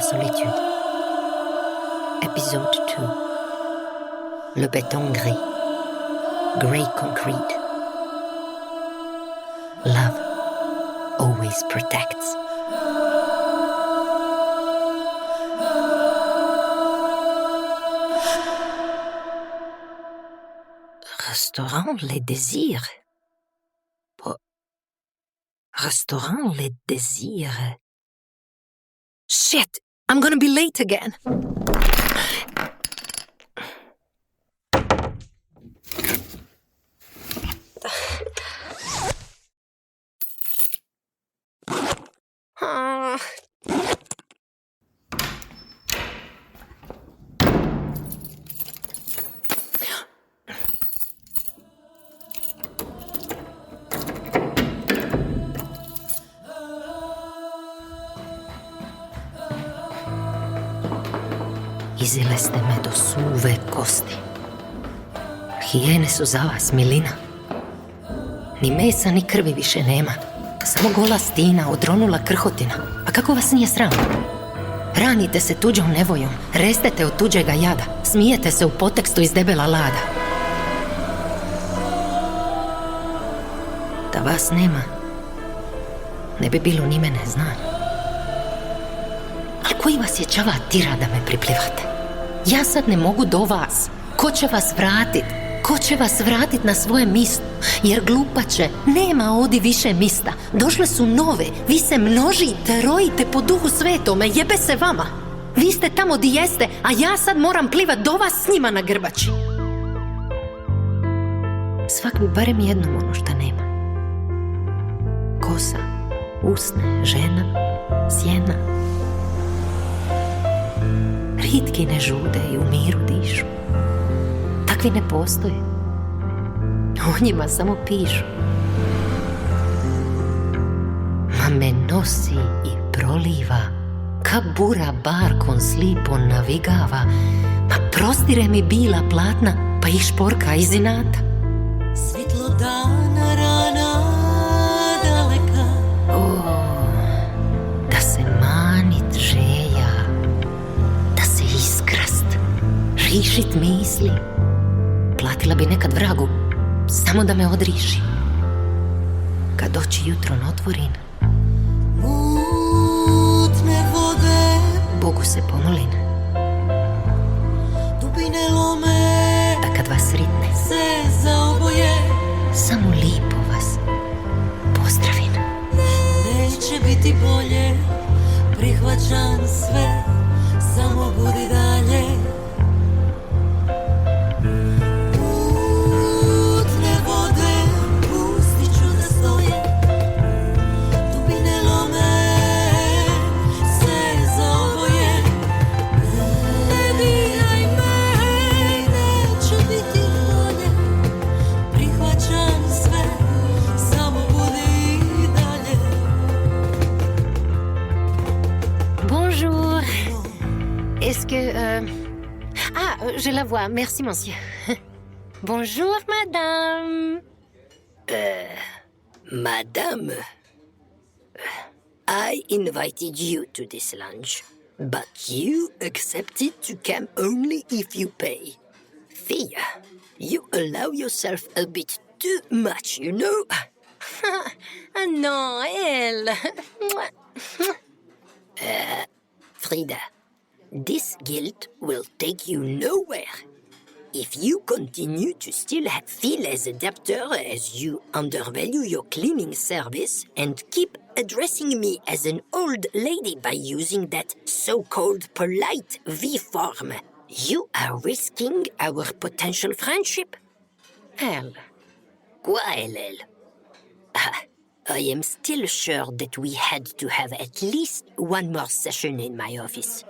solitude. Épisode 2. Le béton gris. Grey concrete. Love always protects. Restaurant Les Désirs. Restaurant Les Désirs. Shit! I'm gonna be late again. Izile ste me do suve kosti. Hijene su za vas milina. Ni mesa ni krvi više nema. Samo gola stina, odronula krhotina. A kako vas nije sram? Ranite se tuđom nevojom, restete od tuđega jada, smijete se u potekstu iz debela lada. Da vas nema, ne bi bilo ni mene, znam. Ali koji vas je čava tira da me priplivate? Ja sad ne mogu do vas. Ko će vas vratit? Ko će vas vratit na svoje mjesto? Jer glupače, nema ovdje više mista. Došle su nove, vi se množite, rojite po duhu svetome, jebe se vama. Vi ste tamo di jeste, a ja sad moram plivat do vas s njima na grbači. Svak bi barem jednom ono šta nema. Kosa, usne, žena, sjena. Ritki ne žude i u miru dišu. Takvi ne postoje. O njima samo pišu. Ma me nosi i proliva, ka bura barkon slipo navigava. Ma prostire mi bila platna, pa ih šporka iz inata. Svjetlo dana, rana daleka. O, da se manit želja, da se iskrast, rišit misli. Platila bi nekad vragu, samo da me odriši. Kad oči jutro otvorim, Mutne vode, Bogu se pomolin, dubine lome, da kad vas ritne, se zaoboje. samo lipo vas pozdravim. Neće biti bolje, prihvaćam sve, samo budi dalje. Mutne vode, pustit ću da stoje, dubine lome, se zaoboje. Ne diraj me, neće biti bolje, prihvaćam sve, samo budi dalje. Bonjour. Est-ce que... je la vois. Merci, monsieur. Bonjour, madame. Madame, I invited you to this lunch, but you accepted to come only if you pay. Thea, you allow yourself a bit too much, you know? Ah non, Elle. Freeda, this guilt will take you nowhere. If you continue to still feel as a debtor as you undervalue your cleaning service and keep addressing me as an old lady by using that so-called polite V form, you are risking our potential friendship. Elle. Quoi, Elle? I am still sure that we had to have at least one more session in my office.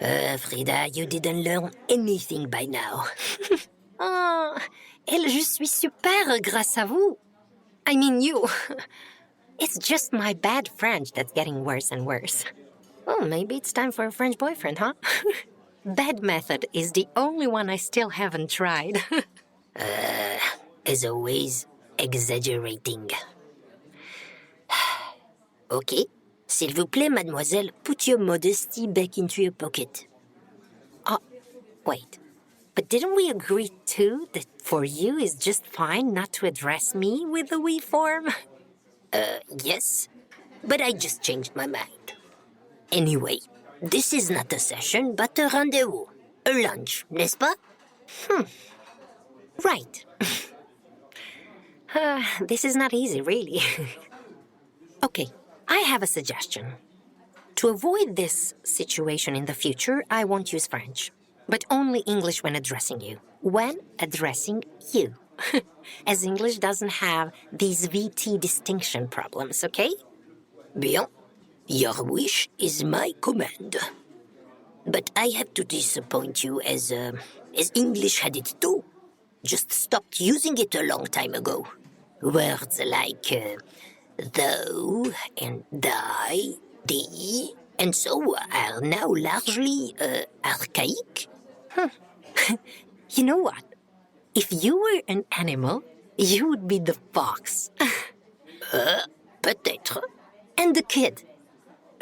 Freeda, you didn't learn anything by now. Oh, Elle, je suis super grâce à vous. I mean you. It's just my bad French that's getting worse and worse. Oh, maybe it's time for a French boyfriend, huh? Bad method is the only one I still haven't tried. As always, exaggerating. Okay, S'il vous plaît, mademoiselle, put your modesty back into your pocket. Wait. But didn't we agree, too, that for you it's just fine not to address me with the we form? Yes. But I just changed my mind. Anyway, this is not a session, but a rendezvous. A lunch, n'est-ce pas? Right. This is not easy, really. Okay, I have a suggestion. To avoid this situation in the future, I won't use French, but only English when addressing you. When addressing you. As English doesn't have these VT distinction problems, okay? Bien. Your wish is my command. But I have to disappoint you as English had it too. Just stopped using it a long time ago. Words like thou and thy, thee, and so are now largely archaic. You know what? If you were an animal, you would be the fox. Peut-être. And the kid.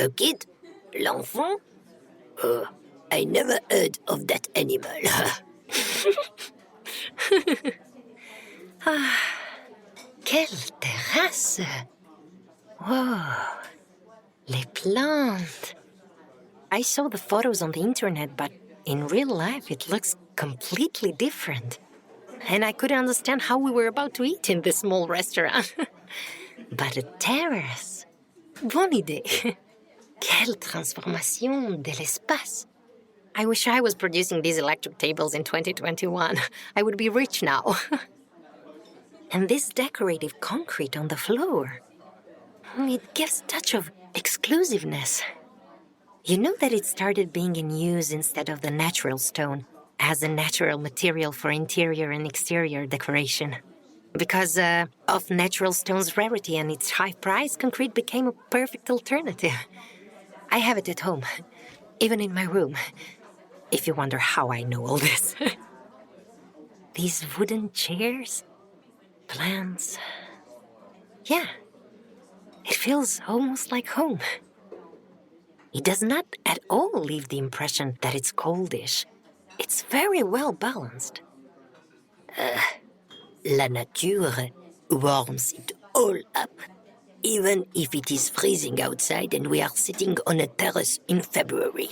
A kid? L'enfant? I never heard of that animal. Quelle terrasse! Wow! Les plantes! I saw the photos on the internet, but in real life it looks completely different. And I couldn't understand how we were about to eat in this small restaurant. But a terrace! Bonne idée! Quelle transformation de l'espace! I wish I was producing these electric tables in 2021. I would be rich now. And this decorative concrete on the floor. It gives a touch of exclusiveness. You know that it started being in use instead of the natural stone as a natural material for interior and exterior decoration. Because of natural stone's rarity and its high price, concrete became a perfect alternative. I have it at home, even in my room, if you wonder how I know all this. These wooden chairs, plants. Yeah, it feels almost like home. It does not at all leave the impression that it's coldish. It's very well balanced. La nature warms it all up, even if it is freezing outside and we are sitting on a terrace in February.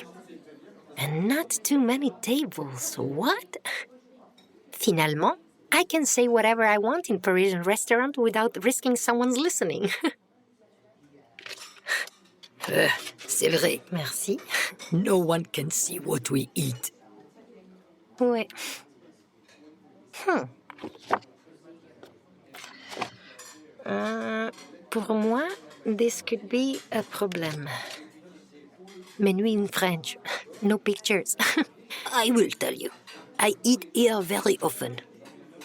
And not too many tables, what? Finalement, I can say whatever I want in Parisian restaurant without risking someone's listening. C'est vrai. Merci. No one can see what we eat. Ouais. Pour moi, this could be a problem. Menu in French. No pictures. I will tell you. I eat here very often.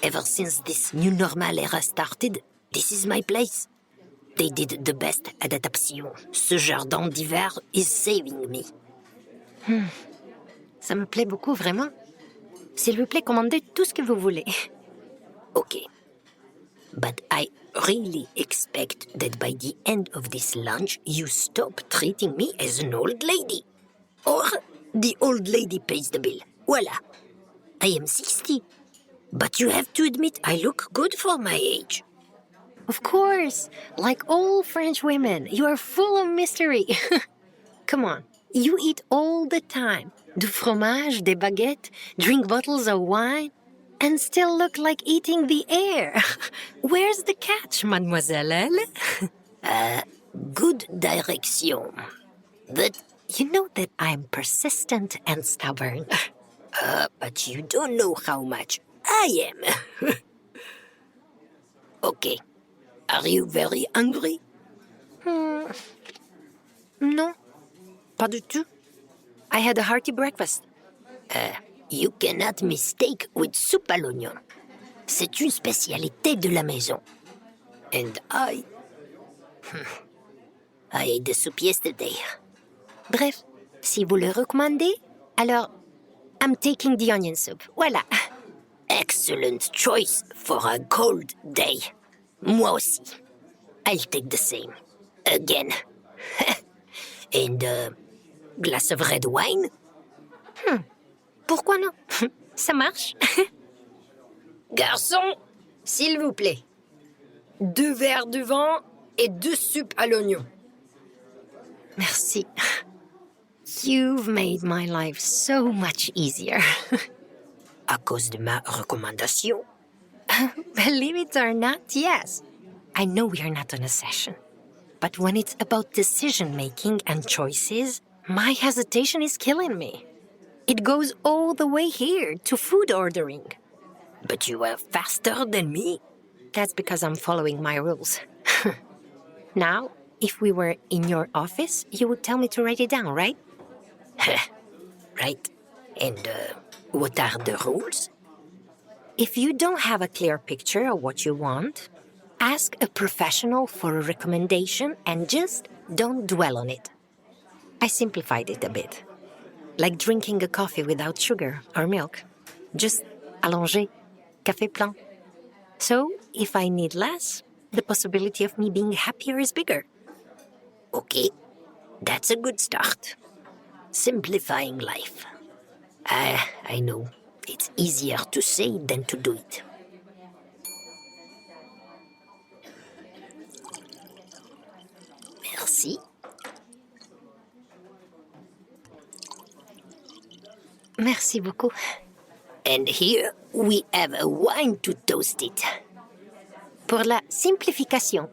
Ever since this new normal era started, this is my place. They did the best adaptation. Ce jardin d'hiver is saving me. Ça me plaît beaucoup, vraiment. S'il vous plaît, commandez tout ce que vous voulez. Okay. But I really expect that by the end of this lunch, you stop treating me as an old lady. Or the old lady pays the bill. Voila. I am 60. But you have to admit I look good for my age. Of course. Like all French women, you are full of mystery. Come on. You eat all the time. Du fromage, des baguettes, drink bottles of wine, and still look like eating the air. Where's the catch, Mademoiselle Elle? Good direction. But you know that I'm persistent and stubborn. But you don't know how much I am. Okay. Are you very hungry? Non, pas du tout. I had a hearty breakfast. You cannot mistake with soupe à l'oignon. C'est une spécialité de la maison. And I ate the soup yesterday. Bref, si vous le recommandez, alors I'm taking the onion soup. Voilà. Excellent choice for a cold day. Moi aussi. I'll take the same. Again. And a glass of red wine? Pourquoi non? Ça marche. Garçon, s'il vous plaît. 2 verres de vin et 2 soupes à l'oignon. Merci. You've made my life so much easier. À cause de ma recommandation. Believe it or not, yes. I know we are not on a session. But when it's about decision-making and choices, my hesitation is killing me. It goes all the way here to food ordering. But you are faster than me. That's because I'm following my rules. Now, if we were in your office, you would tell me to write it down, right? Right. And what are the rules? If you don't have a clear picture of what you want, ask a professional for a recommendation and just don't dwell on it. I simplified it a bit. Like drinking a coffee without sugar or milk. Just allongé, café plein. So, if I need less, the possibility of me being happier is bigger. Okay, that's a good start. Simplifying life. I know. It's easier to say than to do it. Merci. Merci beaucoup. And here we have a wine to toast it. Pour la simplification,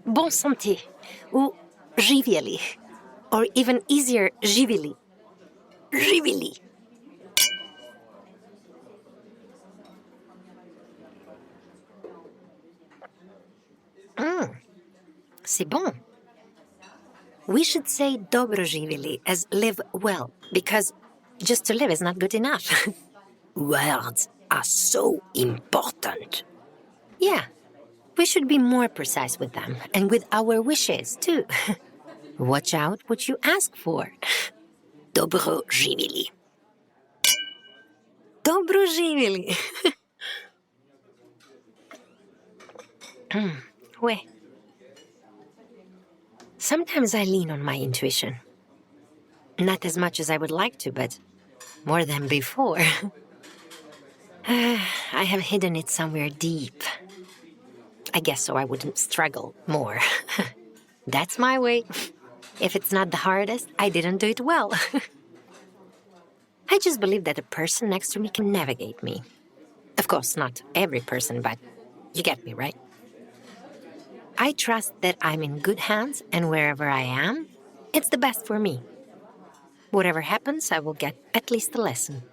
bon santé, ou živjeli, or even easier, živjeli. Živjeli. C'est bon. We should say dobro živjeli as live well, because just to live is not good enough. Words are so important. Yeah, we should be more precise with them, and with our wishes, too. Watch out what you ask for. Dobro živjeli. Dobro živjeli. Ouais. Sometimes I lean on my intuition. Not as much as I would like to, but more than before. I have hidden it somewhere deep. I guess so I wouldn't struggle more. That's my way. If it's not the hardest, I didn't do it well. I just believe that the person next to me can navigate me. Of course, not every person, but you get me, right? I trust that I'm in good hands, and wherever I am, it's the best for me. Whatever happens, I will get at least a lesson.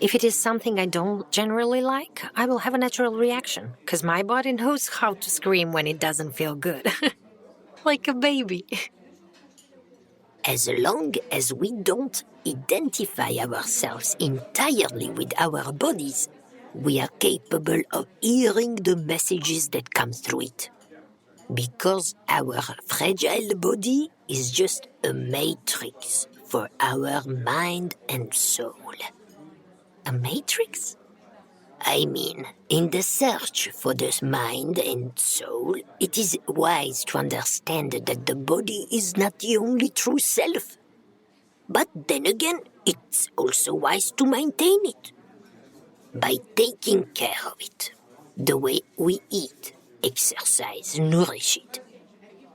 If it is something I don't generally like, I will have a natural reaction, because my body knows how to scream when it doesn't feel good. Like a baby. As long as we don't identify ourselves entirely with our bodies, we are capable of hearing the messages that come through it. Because our fragile body is just a matrix for our mind and soul. A matrix? I mean, in the search for this mind and soul, it is wise to understand that the body is not the only true self. But then again, it's also wise to maintain it. By taking care of it, the way we eat, exercise, nourish it,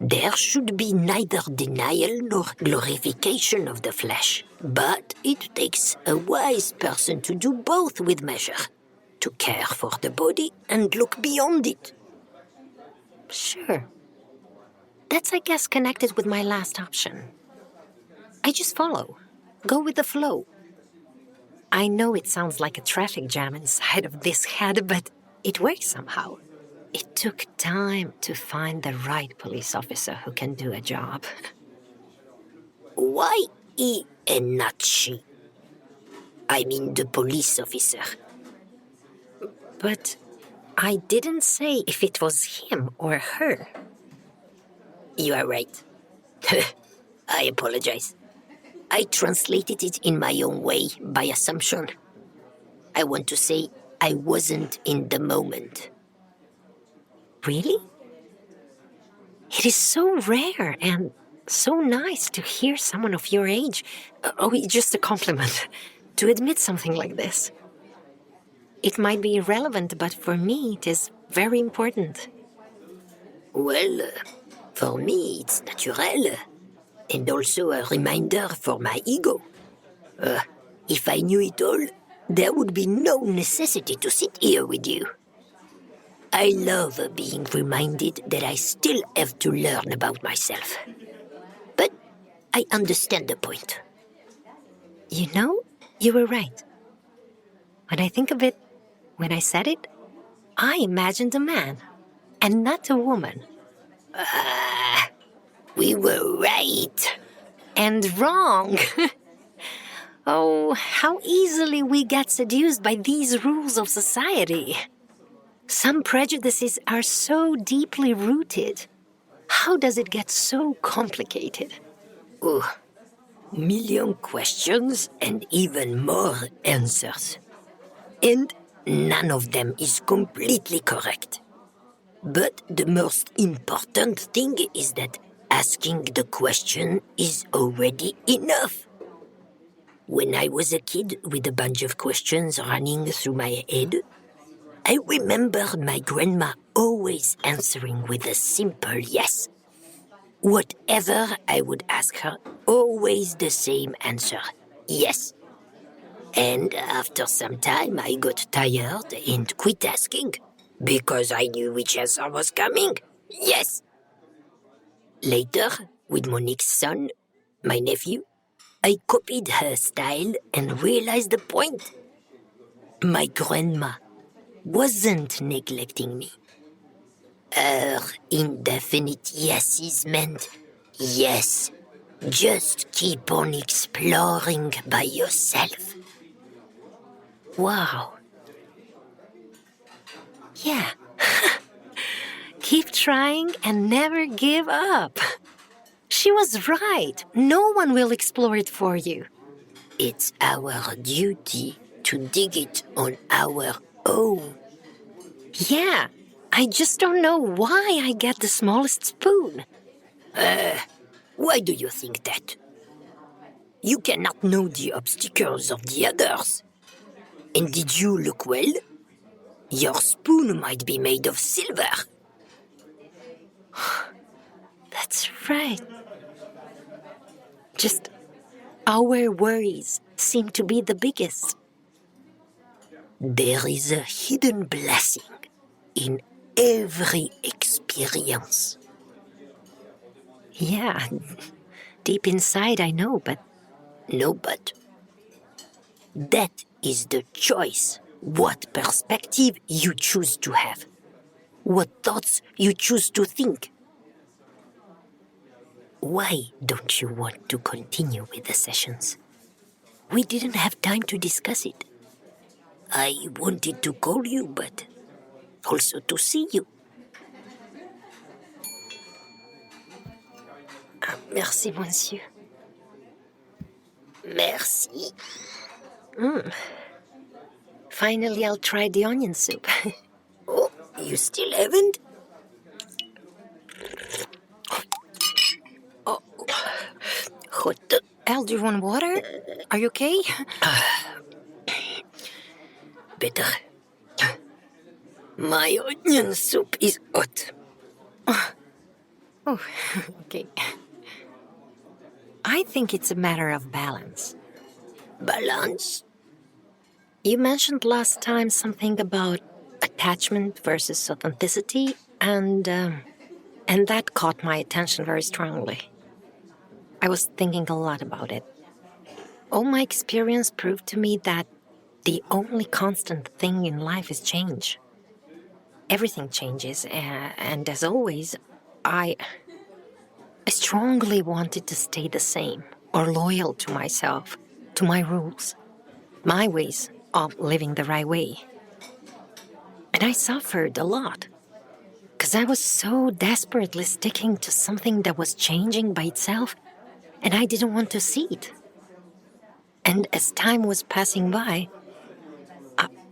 there should be neither denial nor glorification of the flesh. But it takes a wise person to do both with measure, to care for the body and look beyond it. Sure. That's, I guess, connected with my last option. I just follow. Go with the flow. I know it sounds like a traffic jam inside of this head, but it works somehow. It took time to find the right police officer who can do a job. Why he and not she? I mean the police officer. But I didn't say if it was him or her. You are right. I apologize. I translated it in my own way, by assumption. I want to say I wasn't in the moment. Really? It is so rare, and so nice to hear someone of your age, it's just a compliment, to admit something like this. It might be irrelevant, but for me it is very important. Well, for me, it's natural. And also a reminder for my ego. If I knew it all, there would be no necessity to sit here with you. I love being reminded that I still have to learn about myself. But I understand the point. You know, you were right. When I think of it, when I said it, I imagined a man, and not a woman. We were right. And wrong. Oh, how easily we get seduced by these rules of society. Some prejudices are so deeply rooted. How does it get so complicated? Oh, million questions and even more answers. And none of them is completely correct. But the most important thing is that asking the question is already enough. When I was a kid with a bunch of questions running through my head, I remember my grandma always answering with a simple yes. Whatever I would ask her, always the same answer, yes. And after some time, I got tired and quit asking, because I knew which answer was coming, yes. Later, with Monique's son, my nephew, I copied her style and realized the point. My grandma wasn't neglecting me. Her indefinite yeses meant, yes, just keep on exploring by yourself. Wow. Yeah. Keep trying and never give up. She was right. No one will explore it for you. It's our duty to dig it on our own. Yeah, I just don't know why I get the smallest spoon. Why do you think that? You cannot know the obstacles of the others. And did you look well? Your spoon might be made of silver. That's right. Just our worries seem to be the biggest. There is a hidden blessing in every experience. Yeah, deep inside I know, but... No but. That is the choice. What perspective you choose to have. What thoughts you choose to think. Why don't you want to continue with the sessions? We didn't have time to discuss it. I wanted to call you, but also to see you. Merci, monsieur. Merci. Finally, I'll try the onion soup. Oh, you still haven't? Oh, hot. Elle, do you want water? Are you okay? Better. My onion soup is hot. Oh, okay. I think it's a matter of balance. Balance? You mentioned last time something about attachment versus authenticity, and that caught my attention very strongly. I was thinking a lot about it. All my experience proved to me that the only constant thing in life is change. Everything changes, and as always, I strongly wanted to stay the same, or loyal to myself, to my rules, my ways of living the right way. And I suffered a lot, because I was so desperately sticking to something that was changing by itself, and I didn't want to see it. And as time was passing by,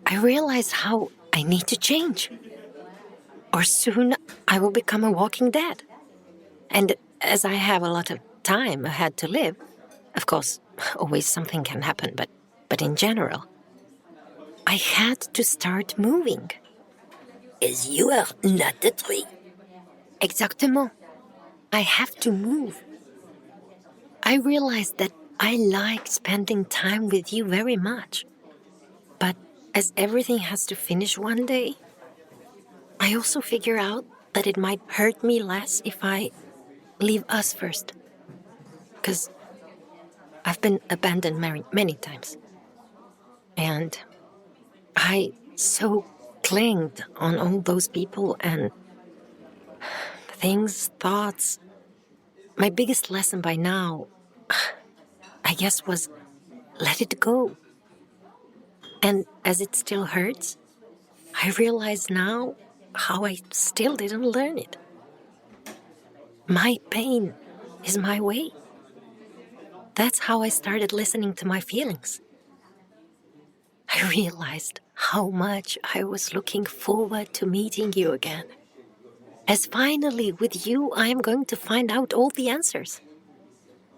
I realized how I need to change. Or soon I will become a walking dead. And as I have a lot of time ahead to live, of course, always something can happen, but in general, I had to start moving. As you are not a tree. Exactement. I have to move. I realized that I like spending time with you very much. But as everything has to finish one day, I also figure out that it might hurt me less if I leave us first. Because I've been abandoned many times. And I so clinged on all those people and things, thoughts. My biggest lesson by now, I guess, was let it go. And as it still hurts, I realize now how I still didn't learn it. My pain is my way. That's how I started listening to my feelings. I realized how much I was looking forward to meeting you again. As finally, with you, I am going to find out all the answers.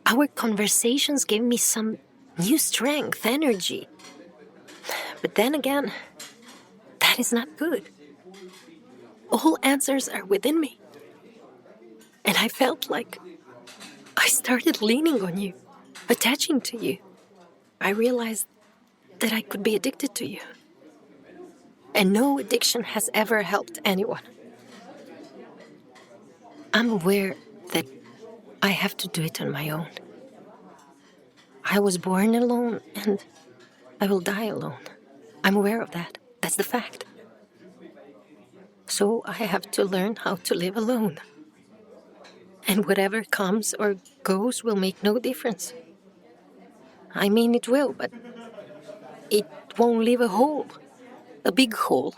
Our conversations gave me some new strength, energy. But then again, that is not good. All answers are within me. And I felt like I started leaning on you, attaching to you. I realized that I could be addicted to you. And no addiction has ever helped anyone. I'm aware that I have to do it on my own. I was born alone and I will die alone. I'm aware of that. That's the fact. So I have to learn how to live alone. And whatever comes or goes will make no difference. I mean, it will, but it won't leave a hole. A big hole.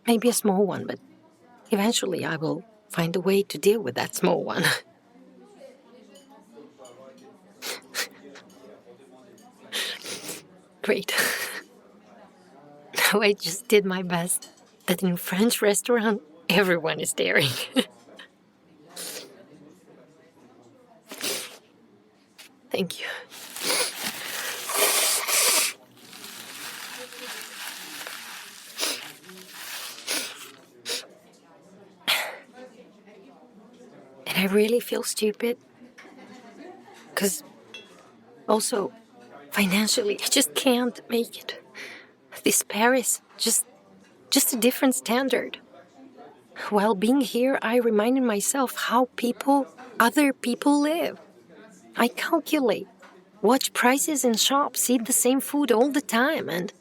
Maybe a small one, but eventually I will find a way to deal with that small one. Great. Now I just did my best that in a French restaurant, everyone is staring. Thank you. And I really feel stupid. Because also, financially, I just can't make it. This Paris, just a different standard. While being here, I reminded myself how other people live. I calculate, watch prices in shops, eat the same food all the time, and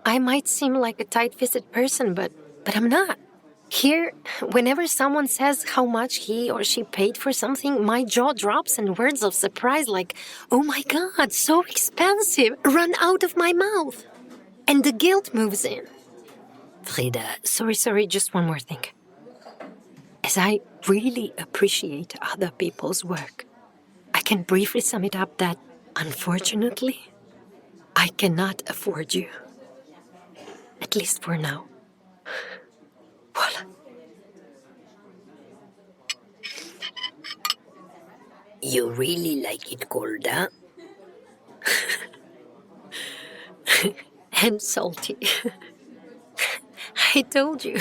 I might seem like a tight-fisted person, but I'm not. Here, whenever someone says how much he or she paid for something, my jaw drops and words of surprise like, "Oh my God, so expensive," run out of my mouth. And the guilt moves in. Freeda, sorry, just one more thing. As I really appreciate other people's work, I can briefly sum it up that, unfortunately, I cannot afford you. At least for now. Voila. You really like it cold, huh? And salty. I told you,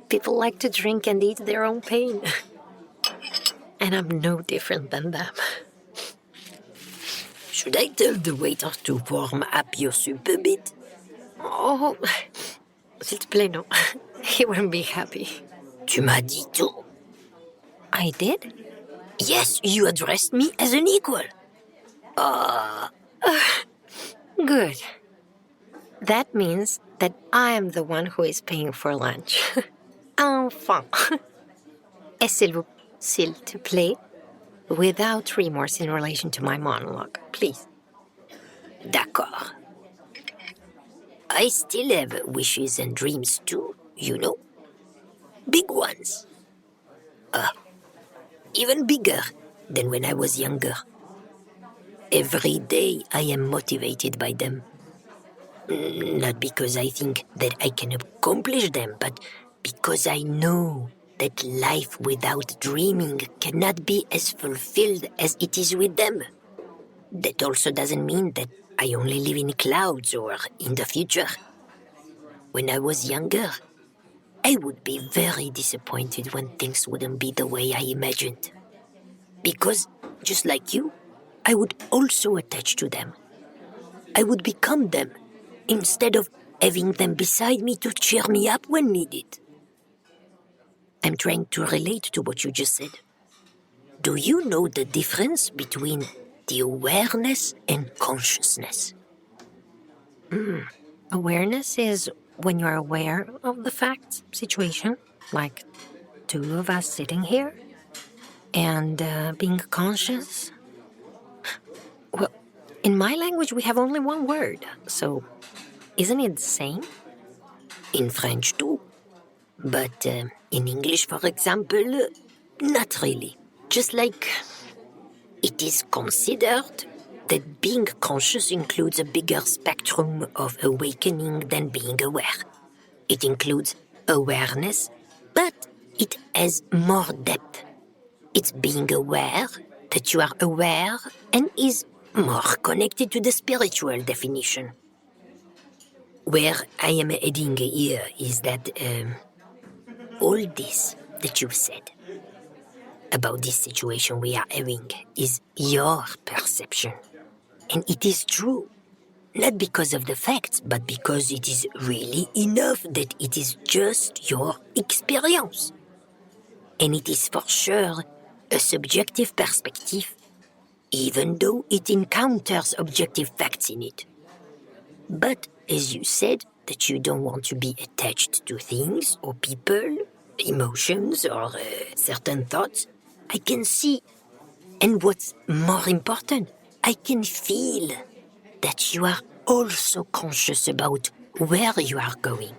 people like to drink and eat their own pain. And I'm no different than them. Should I tell the waiter to warm up your soup a bit? Oh, s'il te plaît, no. He wouldn't be happy. Tu m'as dit tout. I did? Yes, you addressed me as an equal. Good. That means that I am the one who is paying for lunch. Enfin. Et s'il te plaît, without remorse in relation to my monologue, please. D'accord. I still have wishes and dreams too, you know. Big ones. Even bigger than when I was younger. Every day I am motivated by them. Not because I think that I can accomplish them, but because I know that life without dreaming cannot be as fulfilled as it is with them. That also doesn't mean that I only live in clouds or in the future. When I was younger, I would be very disappointed when things wouldn't be the way I imagined. Because, just like you, I would also attach to them. I would become them, instead of having them beside me to cheer me up when needed. I'm trying to relate to what you just said. Do you know the difference between the awareness and consciousness? Awareness is when you're aware of the fact, situation, like two of us sitting here, and being conscious. Well, in my language, we have only one word, so isn't it the same? In French too. But in English, for example, not really. Just like it is considered that being conscious includes a bigger spectrum of awakening than being aware. It includes awareness, but it has more depth. It's being aware that you are aware and is more connected to the spiritual definition. Where I am heading here is that all this that you've said about this situation we are having is your perception. And it is true, not because of the facts, but because it is really enough that it is just your experience. And it is for sure a subjective perspective, even though it encounters objective facts in it. But as you said, that you don't want to be attached to things or people, emotions or certain thoughts, I can see. And what's more important, I can feel that you are also conscious about where you are going.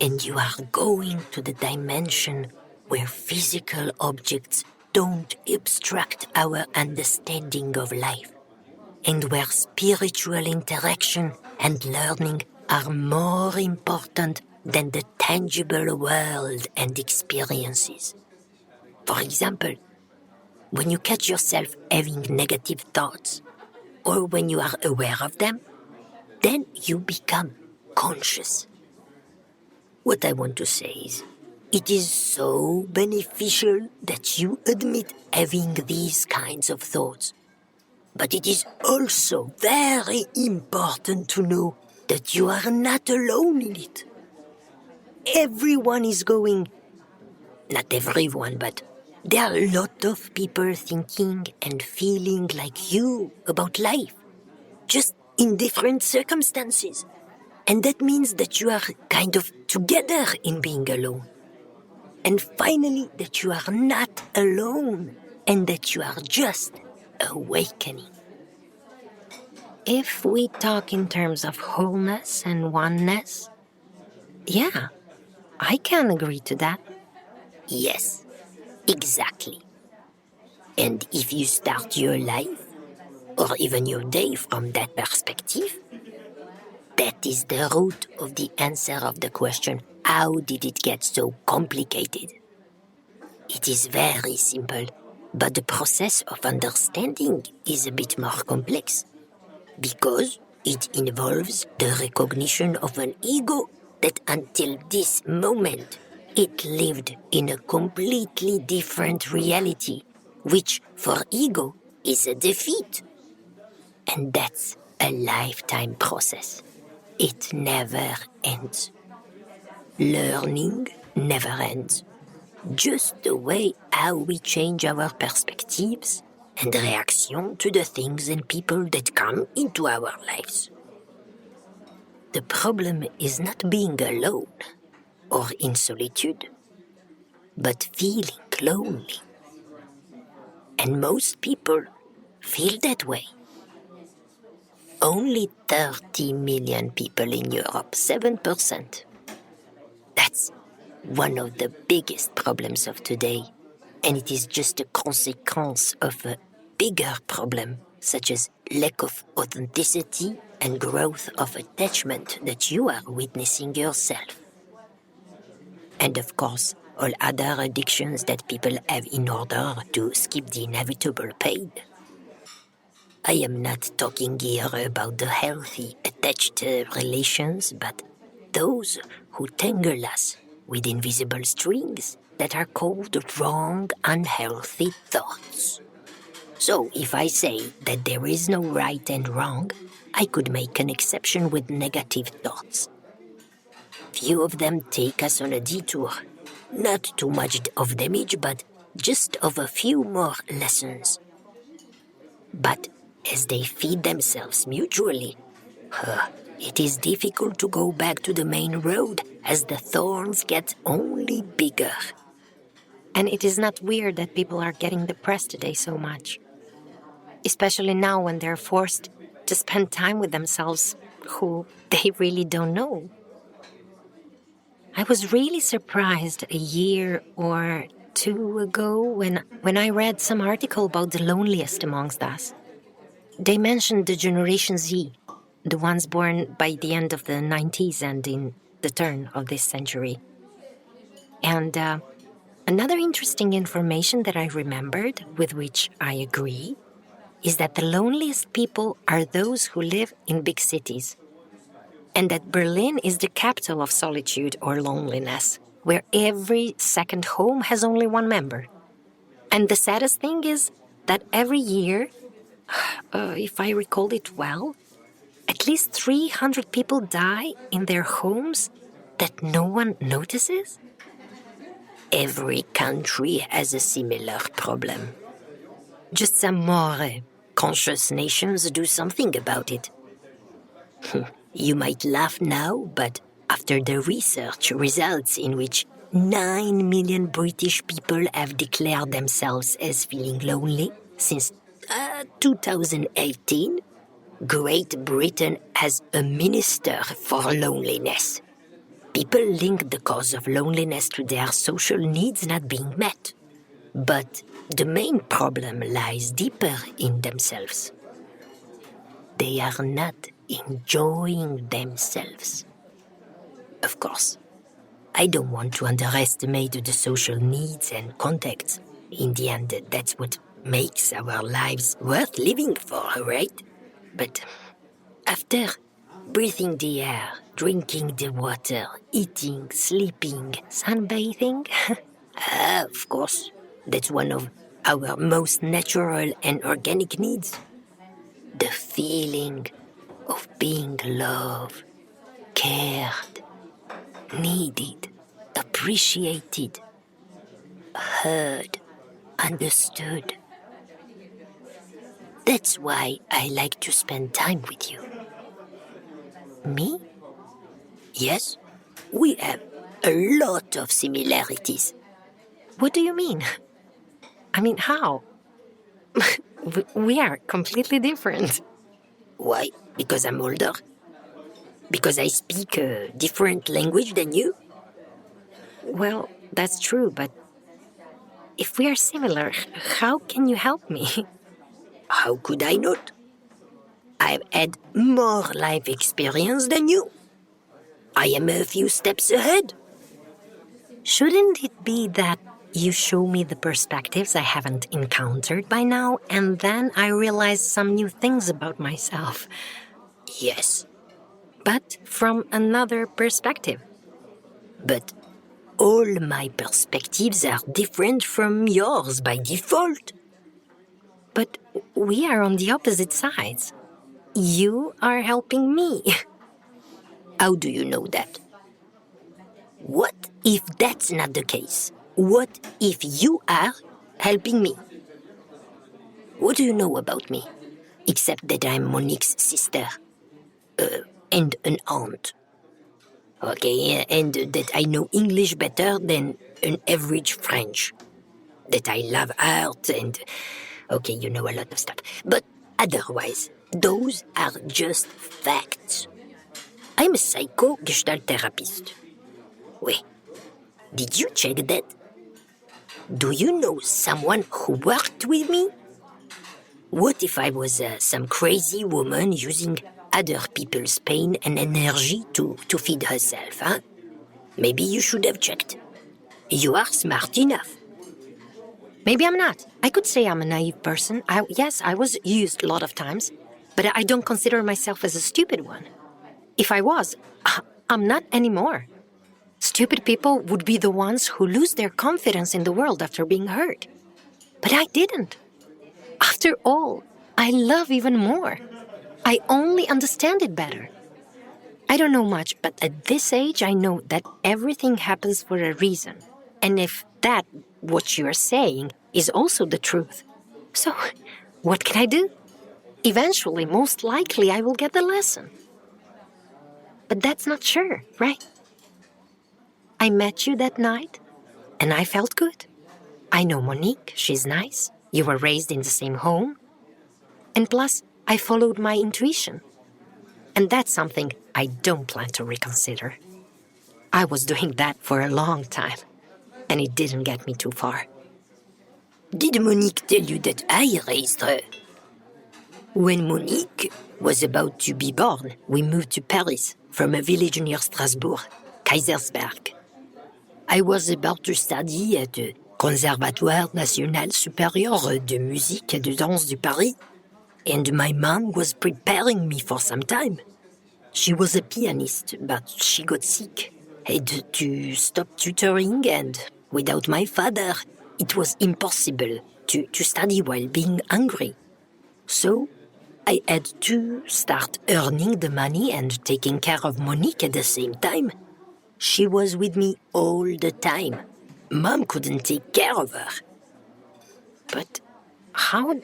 And you are going to the dimension where physical objects don't obstruct our understanding of life, and where spiritual interaction and learning are more important than the tangible world and experiences. For example, when you catch yourself having negative thoughts, or when you are aware of them, then you become conscious. What I want to say is, it is so beneficial that you admit having these kinds of thoughts. But it is also very important to know that you are not alone in it. Everyone is going, not everyone, but there are a lot of people thinking and feeling like you about life, just in different circumstances. And that means that you are kind of together in being alone. And finally, that you are not alone and that you are just awakening. If we talk in terms of wholeness and oneness, yeah, I can agree to that. Yes, exactly. And if you start your life, or even your day from that perspective, that is the root of the answer of the question, how did it get so complicated? It is very simple, but the process of understanding is a bit more complex, because it involves the recognition of an ego that until this moment it lived in a completely different reality, which for ego is a defeat. And that's a lifetime process. It never ends. Learning never ends. Just the way how we change our perspectives and reaction to the things and people that come into our lives. The problem is not being alone or in solitude, but feeling lonely. And most people feel that way. Only 30 million people in Europe, 7%. That's one of the biggest problems of today, and it is just a consequence of a bigger problem, such as lack of authenticity and growth of attachment that you are witnessing yourself. And of course, all other addictions that people have in order to skip the inevitable pain. I am not talking here about the healthy, attached relations, but those who tangle us with invisible strings that are called wrong, unhealthy thoughts. So, if I say that there is no right and wrong, I could make an exception with negative thoughts. Few of them take us on a detour. Not too much of damage, but just of a few more lessons. But as they feed themselves mutually, it is difficult to go back to the main road as the thorns get only bigger. And it is not weird that people are getting depressed today so much. Especially now when they're forced to spend time with themselves who they really don't know. I was really surprised a year or two ago when I read some article about the loneliest amongst us. They mentioned the Generation Z, the ones born by the end of the 90s and in the turn of this century. And another interesting information that I remembered, with which I agree, is that the loneliest people are those who live in big cities. And that Berlin is the capital of solitude or loneliness, where every second home has only one member. And the saddest thing is that every year, if I recall it well, at least 300 people die in their homes that no one notices. Every country has a similar problem. Just some more conscious nations do something about it. You might laugh now, but after the research results in which 9 million British people have declared themselves as feeling lonely since 2018, Great Britain has a minister for loneliness. People link the cause of loneliness to their social needs not being met. But the main problem lies deeper in themselves. They are not enjoying themselves. Of course, I don't want to underestimate the social needs and contacts. In the end, that's what makes our lives worth living for, right? But after breathing the air, drinking the water, eating, sleeping, sunbathing, of course, that's one of our most natural and organic needs. The feeling of being loved, cared, needed, appreciated, heard, understood. That's why I like to spend time with you. Me? Yes, we have a lot of similarities. What do you mean? I mean, how? We are completely different. Why? Because I'm older? Because I speak a different language than you? Well, that's true, but if we are similar, how can you help me? How could I not? I've had more life experience than you. I am a few steps ahead. Shouldn't it be that you show me the perspectives I haven't encountered by now, and then I realize some new things about myself? Yes. But from another perspective. But all my perspectives are different from yours by default. But we are on the opposite sides. You are helping me. How do you know that? What if that's not the case? What if you are helping me? What do you know about me? Except that I'm Monique's sister. And an aunt. Okay, and that I know English better than an average French. That I love art and... Okay, you know a lot of stuff. But otherwise, those are just facts. I'm a psycho-gestalt therapist. Wait, did you check that? Do you know someone who worked with me? What if I was some crazy woman using other people's pain and energy to feed herself, huh? Maybe you should have checked. You are smart enough. Maybe I'm not. I could say I'm a naive person. Yes, I was used a lot of times, but I don't consider myself as a stupid one. If I was, I'm not anymore. Stupid people would be the ones who lose their confidence in the world after being hurt. But I didn't. After all, I love even more. I only understand it better. I don't know much, but at this age, I know that everything happens for a reason. And if that, what you're saying, is also the truth, so what can I do? Eventually, most likely, I will get the lesson. But that's not sure, right? I met you that night, and I felt good. I know Monique, she's nice. You were raised in the same home. And plus, I followed my intuition. And that's something I don't plan to reconsider. I was doing that for a long time, and it didn't get me too far. Did Monique tell you that I raised her? When Monique was about to be born, we moved to Paris from a village near Strasbourg, Kaisersberg. I was about to study at the Conservatoire National Supérieur de Musique et de Danse du Paris, and my mom was preparing me for some time. She was a pianist, but she got sick, had to stop tutoring, and without my father, it was impossible to study while being hungry. So I had to start earning the money and taking care of Monique at the same time. She was with me all the time. Mom couldn't take care of her. But how,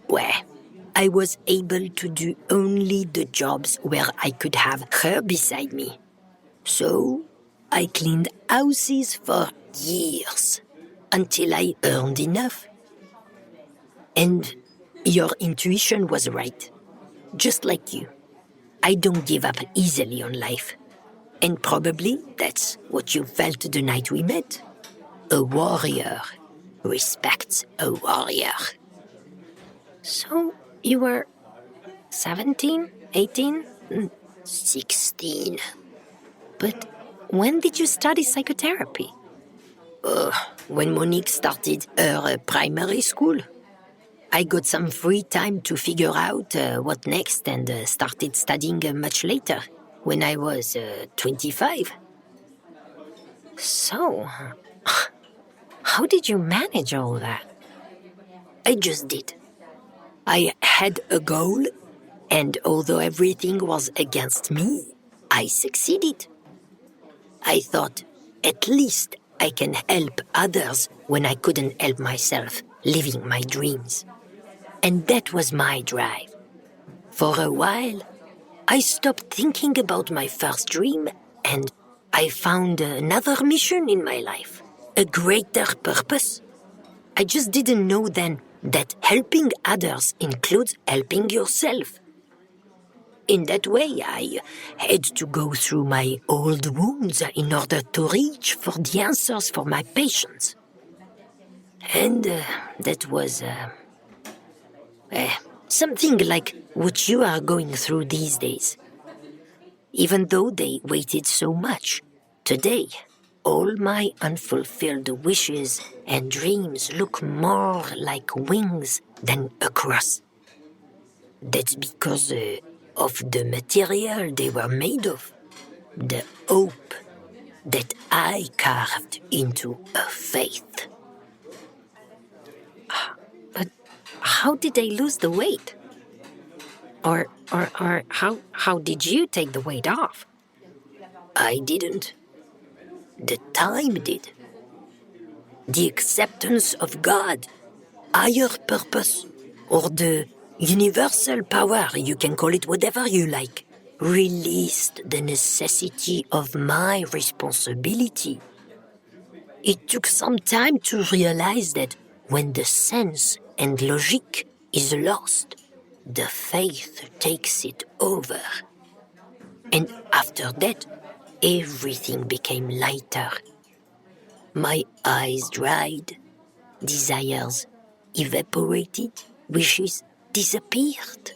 Well, I was able to do only the jobs where I could have her beside me. So I cleaned houses for years until I earned enough. And your intuition was right. Just like you. I don't give up easily on life. And probably that's what you felt the night we met. A warrior respects a warrior. So you were 17, 18? 16. But when did you study psychotherapy? When Monique started her primary school. I got some free time to figure out what next and started studying much later, when I was 25. So, how did you manage all that? I just did. I had a goal, and although everything was against me, I succeeded. I thought, at least I can help others when I couldn't help myself, living my dreams. And that was my drive. For a while, I stopped thinking about my first dream, and I found another mission in my life, a greater purpose. I just didn't know then that helping others includes helping yourself. In that way, I had to go through my old wounds in order to reach for the answers for my patients. And that was something like what you are going through these days. Even though they waited so much, today, all my unfulfilled wishes and dreams look more like wings than a cross. That's because of the material they were made of, the hope that I carved into a faith. But how did they lose the weight? Or how did you take the weight off? I didn't. The time did. The acceptance of God, higher purpose, or the universal power, you can call it whatever you like, released the necessity of my responsibility. It took some time to realize that when the sense and logic is lost, the faith takes it over. And after that, everything became lighter. My eyes dried, desires evaporated, wishes disappeared.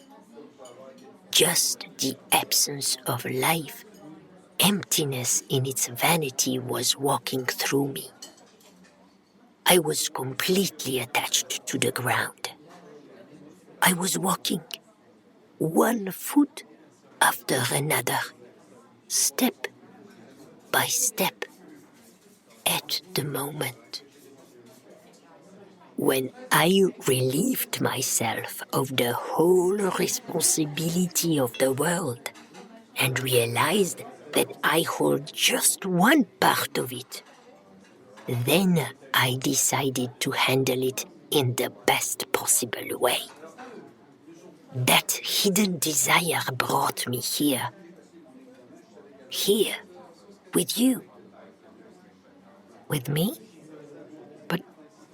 Just the absence of life emptiness in its vanity was walking through me. I was completely attached to the ground. I was walking, one foot after another, step by step, at the moment. When I relieved myself of the whole responsibility of the world and realized that I hold just one part of it, then I decided to handle it in the best possible way. That hidden desire brought me here. Here, with you. With me? But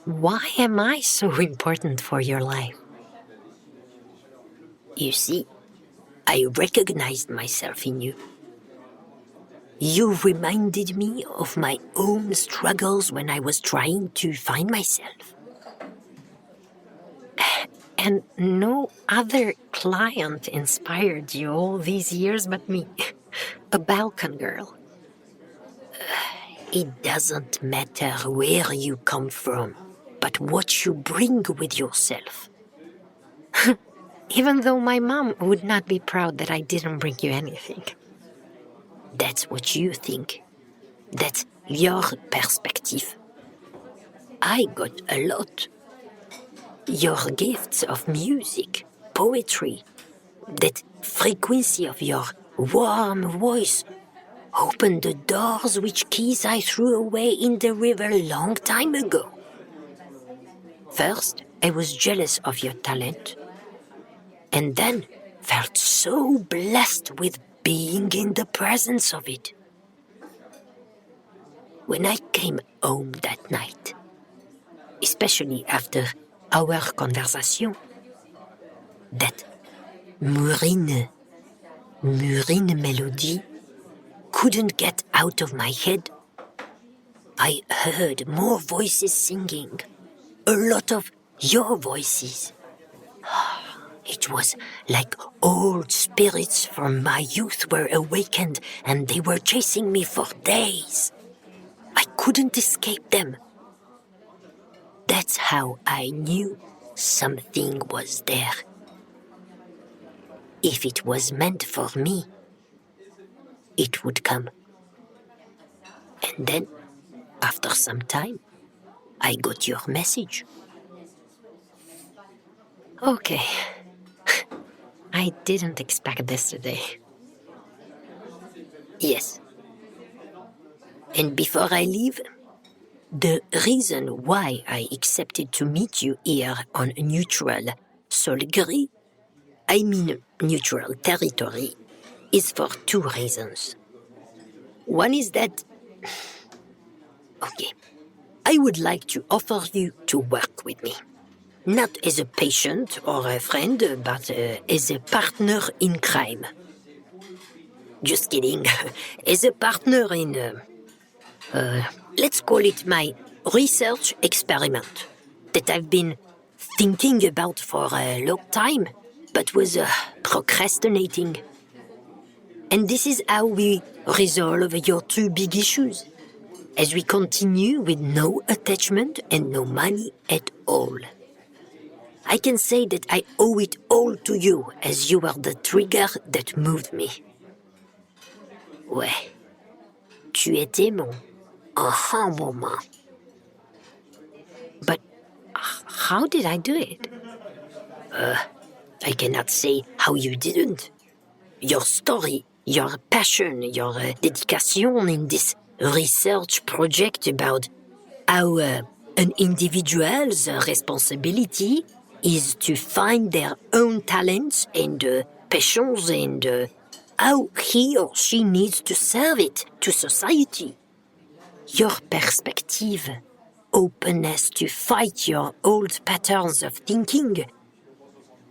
why am I so important for your life? You see, I recognized myself in you. You reminded me of my own struggles when I was trying to find myself. And no other client inspired you all these years but me, a Balkan girl. It doesn't matter where you come from, but what you bring with yourself. Even though my mom would not be proud that I didn't bring you anything. That's what you think. That's your perspective. I got a lot. Your gifts of music, poetry, that frequency of your warm voice opened the doors which keys I threw away in the river a long time ago. First, I was jealous of your talent, and then felt so blessed with being in the presence of it. When I came home that night, especially after our conversation, that murine melody couldn't get out of my head. I heard more voices singing, a lot of your voices. It was like old spirits from my youth were awakened and they were chasing me for days. I couldn't escape them. That's how I knew something was there. If it was meant for me, it would come. And then, after some time, I got your message. Okay. I didn't expect this today. Yes. And before I leave, the reason why I accepted to meet you here on neutral sol gris, I mean neutral territory, is for two reasons. One is that, okay, I would like to offer you to work with me. Not as a patient or a friend, but as a partner in crime. Just kidding. As a partner in, let's call it my research experiment that I've been thinking about for a long time, but was procrastinating. And this is how we resolve your two big issues, as we continue with no attachment and no money at all. I can say that I owe it all to you, as you are the trigger that moved me. Ouais, tu étais mon aha moment. But how did I do it? I cannot say how you didn't. Your story, your passion, your dedication in this research project about how an individual's responsibility is to find their own talents and passions and how he or she needs to serve it to society. Your perspective, openness to fight your old patterns of thinking,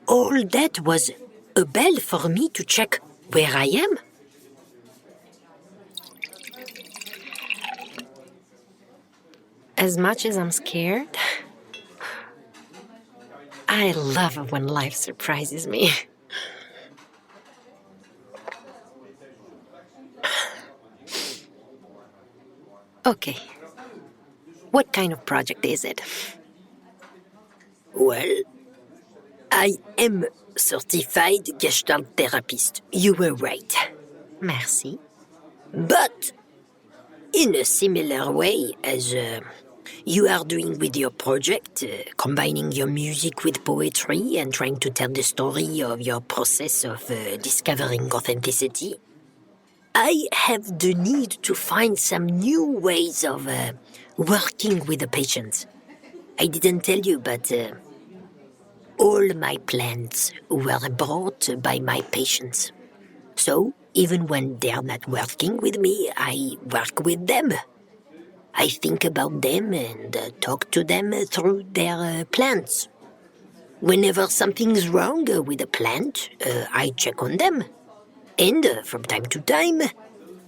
all that was a bell for me to check where I am. As much as I'm scared, I love it when life surprises me. Okay. What kind of project is it? Well, I am certified Gestalt therapist. You were right. Merci. But in a similar way as you are doing with your project, combining your music with poetry and trying to tell the story of your process of discovering authenticity, I have the need to find some new ways of working with the patients. I didn't tell you, but all my plants were brought by my patients. So, even when they are not working with me, I work with them. I think about them and talk to them through their plants. Whenever something's wrong with a plant, I check on them. And from time to time,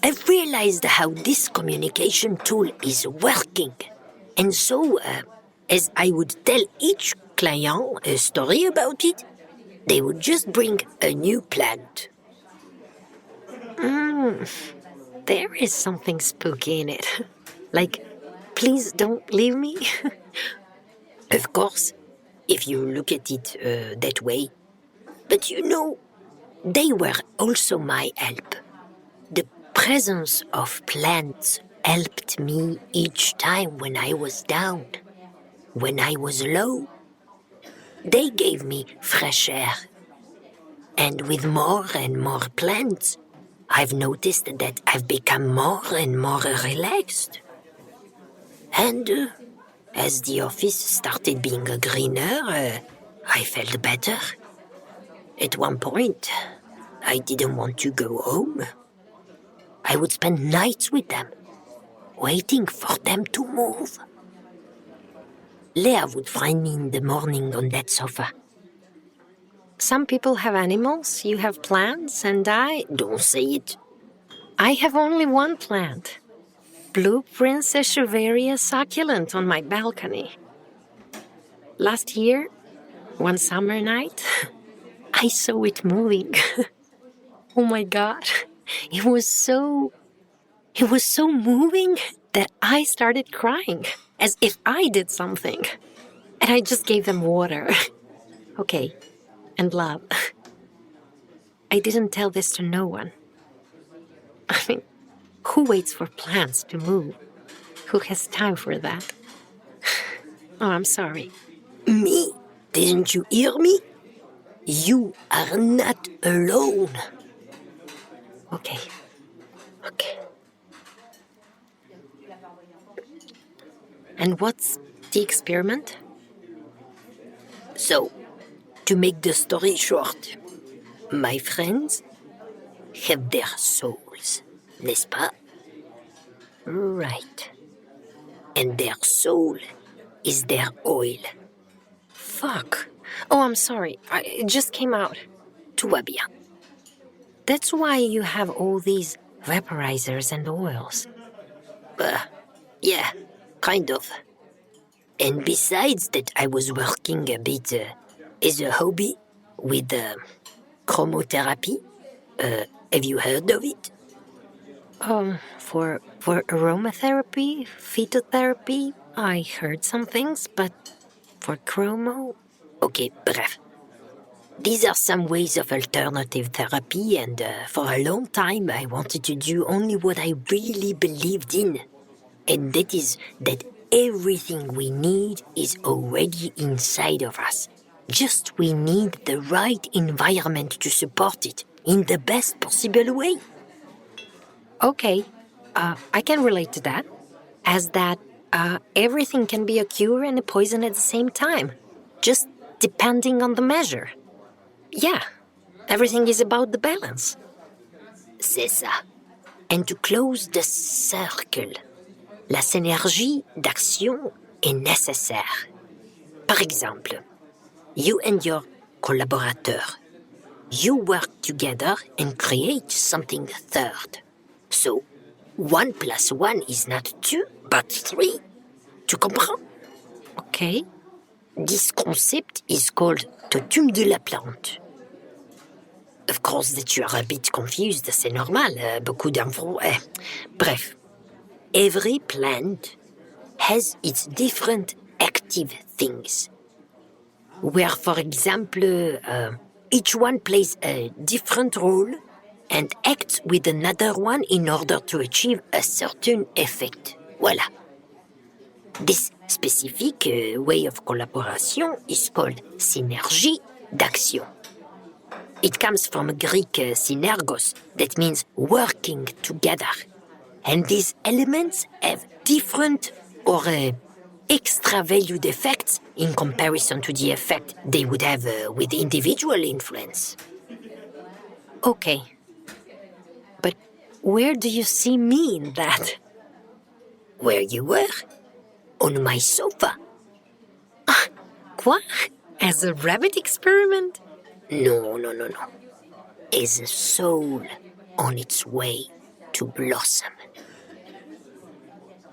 I've realized how this communication tool is working. And so, as I would tell each client a story about it, they would just bring a new plant. There is something spooky in it. Like, please don't leave me. Of course, if you look at it that way. But you know, they were also my help. The presence of plants helped me each time when I was down, when I was low. They gave me fresh air. And with more and more plants, I've noticed that I've become more and more relaxed. And as the office started being greener, I felt better. At one point, I didn't want to go home. I would spend nights with them, waiting for them to move. Leah would find me in the morning on that sofa. Some people have animals, you have plants, and I... Don't say it. I have only one plant. Blue Princess Echeveria succulent on my balcony. Last year, one summer night, I saw it moving. Oh my God. It was so moving that I started crying, as if I did something. And I just gave them water. Okay, and love. I didn't tell this to no one. I mean, who waits for plants to move? Who has time for that? Oh, I'm sorry. Me? Didn't you hear me? You are not alone. Okay. And what's the experiment? So, to make the story short, my friends have their souls, n'est-ce pas? Right. And their soul is their oil. Fuck. Oh, I'm sorry. It just came out. Tout va bien. That's why you have all these vaporizers and oils. Yeah, kind of. And besides that, I was working a bit as a hobby with chromotherapy. Have you heard of it? For aromatherapy, phytotherapy, I heard some things, but for chromo... Okay, bref. These are some ways of alternative therapy, and for a long time I wanted to do only what I really believed in. And that is that everything we need is already inside of us. Just we need the right environment to support it in the best possible way. Okay, I can relate to that. As that everything can be a cure and a poison at the same time. Just depending on the measure. Yeah, everything is about the balance. C'est ça. And to close the circle, la synergie d'action est nécessaire. Par exemple, you and your collaborateur, you work together and create something third. So, 1 + 1 is not 2, but 3. Tu comprends? Okay. This concept is called totem de la plante. Of course that you are a bit confused, c'est normal, beaucoup d'infos. Bref, every plant has its different active things. Where, for example, each one plays a different role and acts with another one in order to achieve a certain effect. Voilà. This specific way of collaboration is called synergie d'action. It comes from Greek synergos, that means working together. And these elements have different or extra valued effects in comparison to the effect they would have with individual influence. Okay. But where do you see me in that? Where you were? On my sofa. Quoi? As a rabbit experiment? No. As a soul on its way to blossom.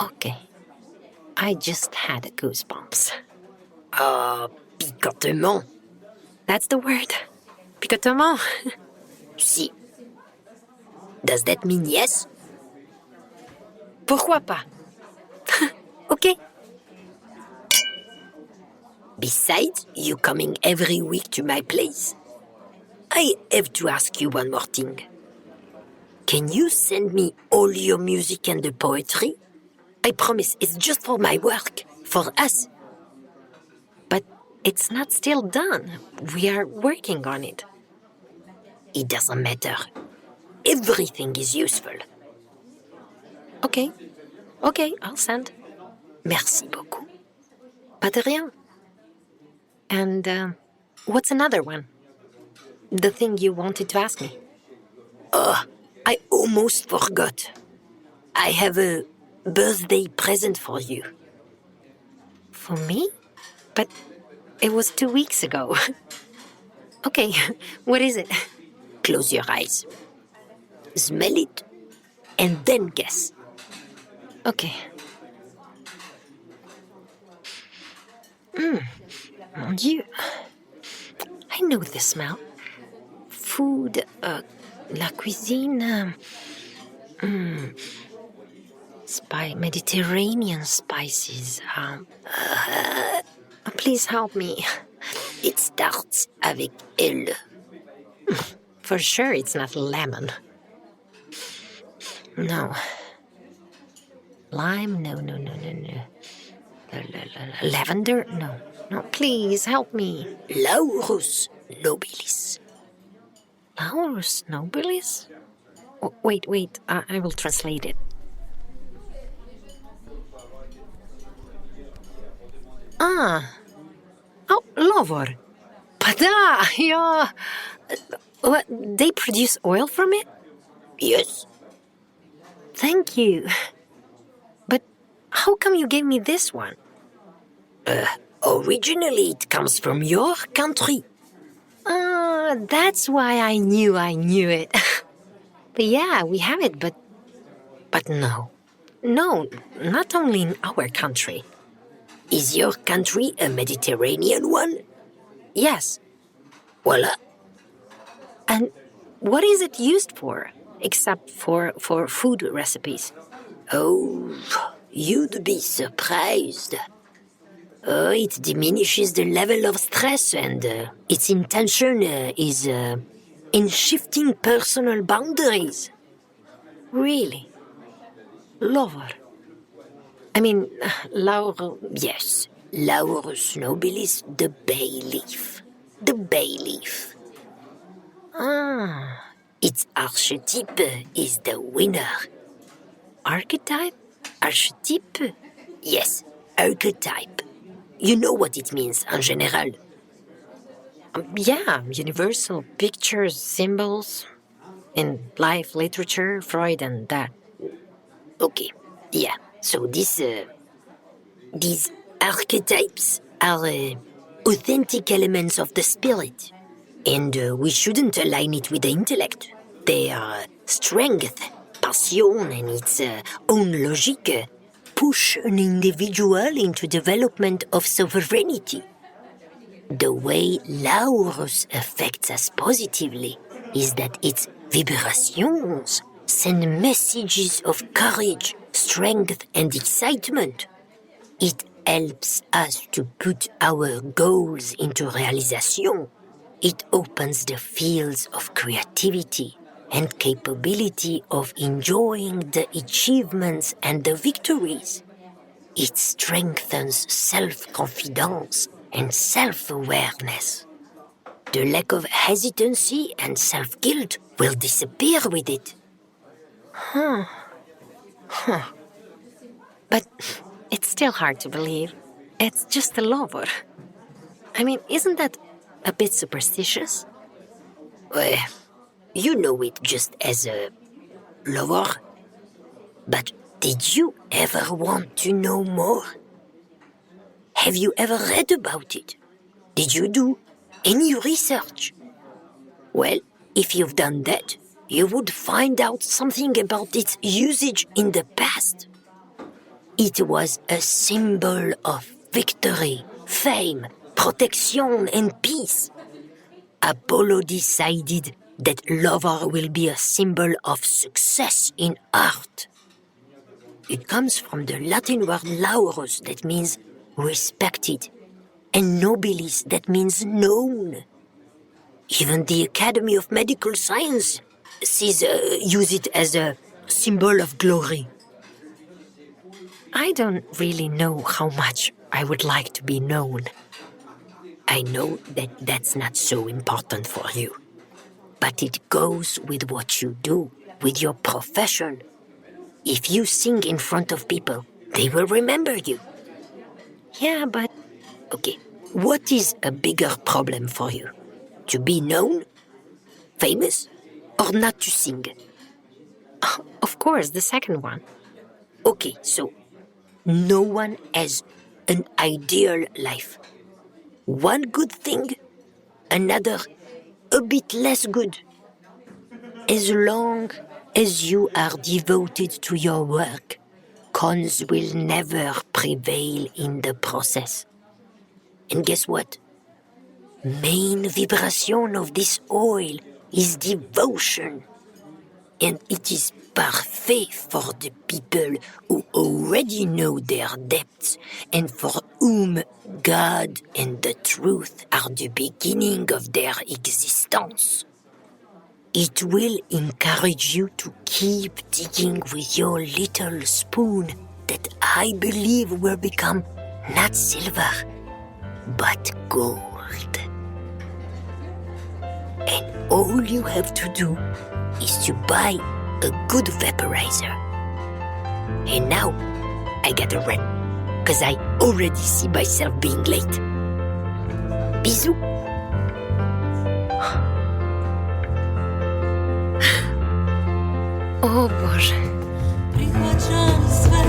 Okay. I just had goosebumps. Picotement. That's the word. Picotement. Si. Does that mean yes? Pourquoi pas? Okay. Besides you coming every week to my place, I have to ask you one more thing. Can you send me all your music and the poetry? I promise, it's just for my work, for us. But it's not still done. We are working on it. It doesn't matter. Everything is useful. Okay, I'll send. Merci beaucoup. Pas de rien. And what's another one? The thing you wanted to ask me. I almost forgot. I have a birthday present for you. For me? But it was 2 weeks ago. Okay, what is it? Close your eyes. Smell it, and then guess. Okay. Mon Dieu. I know this smell. Food, la cuisine, Mediterranean spices. Please help me. It starts avec Elle. For sure it's not lemon. No. Lime? No. Lavender? No, please help me. Laurus nobilis. Laurus nobilis? Oh, wait, I will translate it. Lovor. Pada, yeah. What, they produce oil from it? Yes. Thank you. But how come you gave me this one? Originally it comes from your country. That's why I knew it. But yeah, we have it, but no. No, not only in our country. Is your country a Mediterranean one? Yes. Voila. And what is it used for, except for food recipes? Oh, you'd be surprised. It diminishes the level of stress, and its intention is in shifting personal boundaries. Really? Lover. I mean, laurel. Yes, Laurus nobilis, the bay leaf. The bay leaf. Its archetype is the winner. Archetype? Archetype? Yes, archetype. You know what it means en général. Yeah, universal pictures, symbols. In life, literature, Freud and that. Okay, yeah. So these archetypes are authentic elements of the spirit. And we shouldn't align it with the intellect. Their strength, passion, and its own logic push an individual into development of sovereignty. The way Laurus affects us positively is that its vibrations send messages of courage, strength and excitement. It helps us to put our goals into realization. It opens the fields of creativity and capability of enjoying the achievements and the victories. It strengthens self-confidence and self-awareness. The lack of hesitancy and self-guilt will disappear with it. But it's still hard to believe. It's just a lover. I mean, isn't that a bit superstitious? Well, you know it just as a lover. But did you ever want to know more? Have you ever read about it? Did you do any research? Well, if you've done that, you would find out something about its usage in the past. It was a symbol of victory, fame, protection, and peace. Apollo decided that lover will be a symbol of success in art. It comes from the Latin word laurus, that means respected, and nobilis, that means known. Even the Academy of Medical Science use it as a symbol of glory. I don't really know how much I would like to be known. I know that that's not so important for you, but it goes with what you do, with your profession. If you sing in front of people, they will remember you. Yeah, but Okay, what is a bigger problem for you? To be known, famous, or not to sing? of course, the second one. Okay, so no one has an ideal life. One good thing, another a bit less good. As long as you are devoted to your work, cons will never prevail in the process. And guess what? Main vibration of this oil is devotion. And it is parfait for the people who already know their depths and for whom God and the truth are the beginning of their existence. It will encourage you to keep digging with your little spoon that I believe will become not silver, but gold. And all you have to do is to buy a good vaporizer. And now, I gotta run, cause I already see myself being late. Bisous. O Boże. Prihvaćam sve